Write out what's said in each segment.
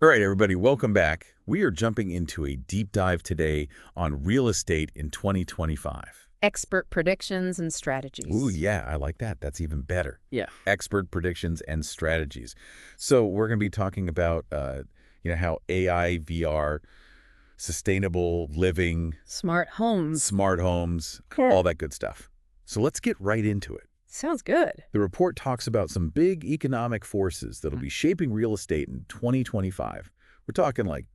All right, everybody, welcome back. We are jumping into a deep dive today on real estate in 2025. Expert predictions and Ooh, strategies. yeah, I like that. That's even better. Yeah. Expert predictions and strategies. So we're going to be talking about, how AI, VR, sustainable living, Smart homes. smart homes, Yeah. all that good stuff. So let's get right into it. Sounds good. The report talks about some big economic forces that'll be shaping real estate in 2025. We're talking like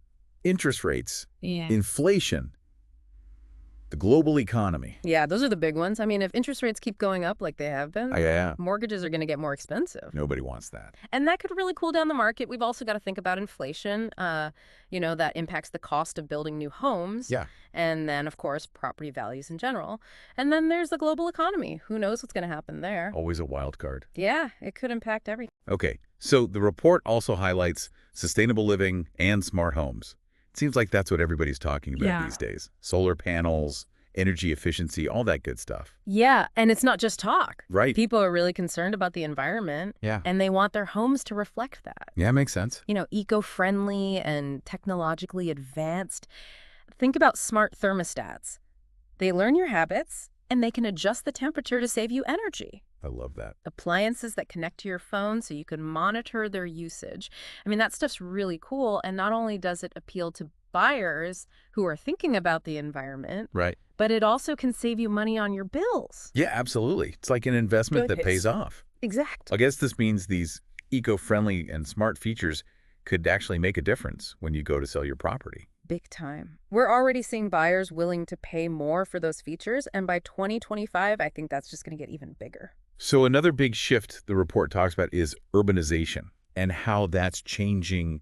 interest rates, Yeah. inflation, the global economy. Yeah, those are the big ones. I mean, if interest rates keep going up like they have been, Yeah, mortgages are going to get more expensive. nobody wants that. And that could really cool down the market. We've also got to think about inflation, that impacts the cost of building new homes. Yeah, And then, of course, property values in general. And then there's the global economy. Who knows what's going to happen there? always a wild card. Yeah, it could impact everything. Okay, so the report also highlights sustainable living and smart homes. It seems like that's what everybody's talking about these days. Solar panels, energy efficiency, all that good stuff. Yeah, and it's not just talk. Right. People are really concerned about the environment. Yeah. And they want their homes to reflect that. Yeah, makes sense. Eco-friendly and technologically advanced. Think about smart thermostats. They learn your habits, and they can adjust the temperature to save you energy. I love that. Appliances that connect to your phone so you can monitor their usage. I mean, that stuff's really cool, and not only does it appeal to buyers who are thinking about the environment, Right. but it also can save you money on your bills. Yeah, absolutely. It's like an investment Good that pays hits. off. Exactly. I guess this means these eco-friendly and smart features could actually make a difference when you go to sell your property. Big time. We're already seeing buyers willing to pay more for those features, and by 2025, I think that's just going to get even bigger. So another big shift the report talks about is urbanization and how that's changing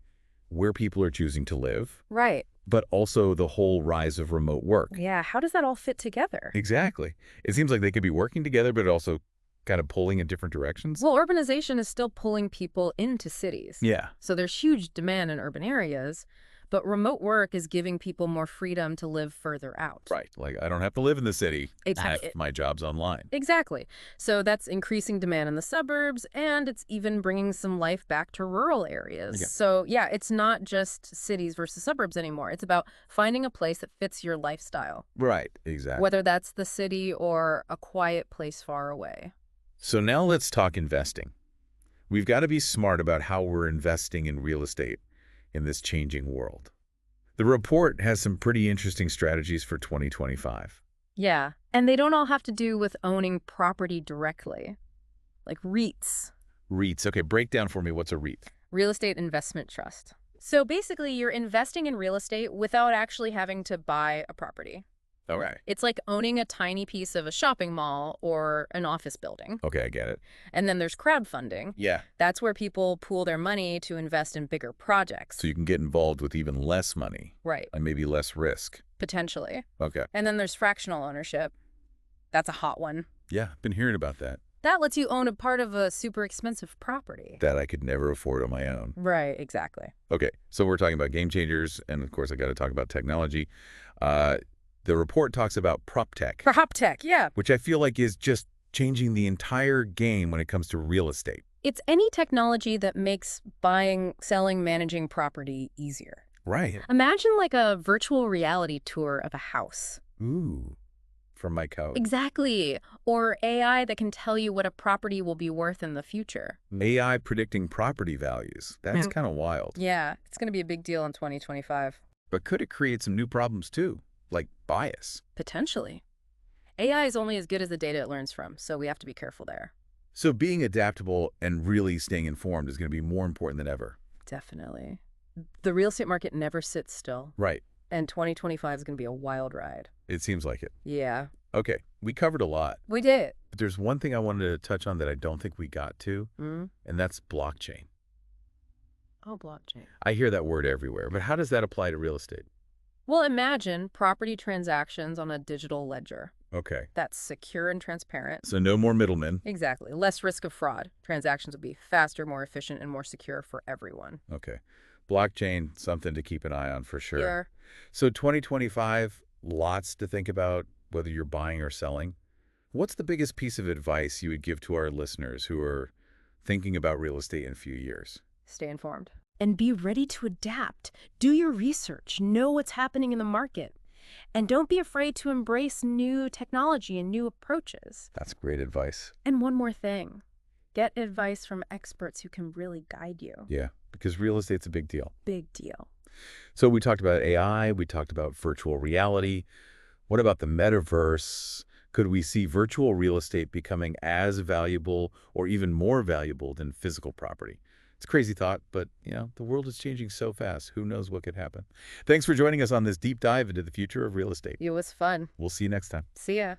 where people are choosing to live, Right. but also the whole rise of remote work. Yeah, how does that all fit together? Exactly. It seems like they could be working together, but also kind of pulling in different directions. Well, urbanization is still pulling people into cities. Yeah. So there's huge demand in urban areas, but remote work is giving people more freedom to live further out. Right. Like, I don't have to live in the city. Exactly. Half my job's online. Exactly. So that's increasing demand in the suburbs, and it's even bringing some life back to rural areas. Yeah. So yeah, it's not just cities versus suburbs anymore. It's about finding a place that fits your lifestyle, Right. Exactly. whether that's the city or a quiet place far away. So now let's talk investing. We've got to be smart about how we're investing in real estate in this changing world. The report has some pretty interesting strategies for 2025. Yeah, and they don't all have to do with owning property directly, like REITs, REITs. Okay, break down for me what's a REIT. real estate investment trust. So basically, you're investing in real estate without actually having to buy a property. All right. It's like owning a tiny piece of a shopping mall or an office building. Okay, I get it. And then there's crowdfunding. Yeah. That's where people pool their money to invest in bigger projects. So you can get involved with even less money Right, and maybe less risk. potentially. Okay. And then there's fractional ownership. That's a hot one. Yeah, been hearing about that. That lets you own a part of a super expensive property. That I could never afford on my own. Right, exactly. Okay, so we're talking about game changers, and of course I got to talk about technology. The report talks about prop tech, Prop tech, yeah. which I feel like is just changing the entire game when it comes to real estate. It's any technology that makes buying, selling, managing property easier. Right. Imagine like a virtual reality tour of a house. Ooh, from my couch. Exactly. Or AI that can tell you what a property will be worth in the future. AI predicting property values. That's Yeah. kind of wild. Yeah, it's going to be a big deal in 2025. But could it create some new problems too, like bias? Potentially. AI is only as good as the data it learns from, so we have to be careful there. So being adaptable and really staying informed is going to be more important than ever. Definitely. The real estate market never sits still, Right. and 2025 is going to be a wild ride. It seems like it. Yeah, Okay, we covered a lot. we did. But there's one thing I wanted to touch on that I don't think we got to, Mm. and that's blockchain. Oh, blockchain. I hear that word everywhere, but how does that apply to real estate? Well, imagine property transactions on a digital ledger. Okay, That's secure and transparent. so no more middlemen. Exactly. Less risk of fraud. Transactions will be faster, more efficient, and more secure for everyone. Okay, blockchain, something to keep an eye on for sure. Yeah. So 2025, lots to think about whether you're buying or selling. What's the biggest piece of advice you would give to our listeners who are thinking about real estate in a few years? Stay informed. And be ready to adapt. Do your research. Know what's happening in the market. And don't be afraid to embrace new technology and new approaches. That's great advice. And one more thing. Get advice from experts who can really guide you. Yeah, because real estate's a big deal. Big deal. So we talked about AI, we talked about virtual reality. What about the metaverse? Could we see virtual real estate becoming as valuable or even more valuable than physical property? It's a crazy thought, but, the world is changing so fast. Who knows what could happen? Thanks for joining us on this deep dive into the future of real estate. It was fun. We'll see you next time. See ya.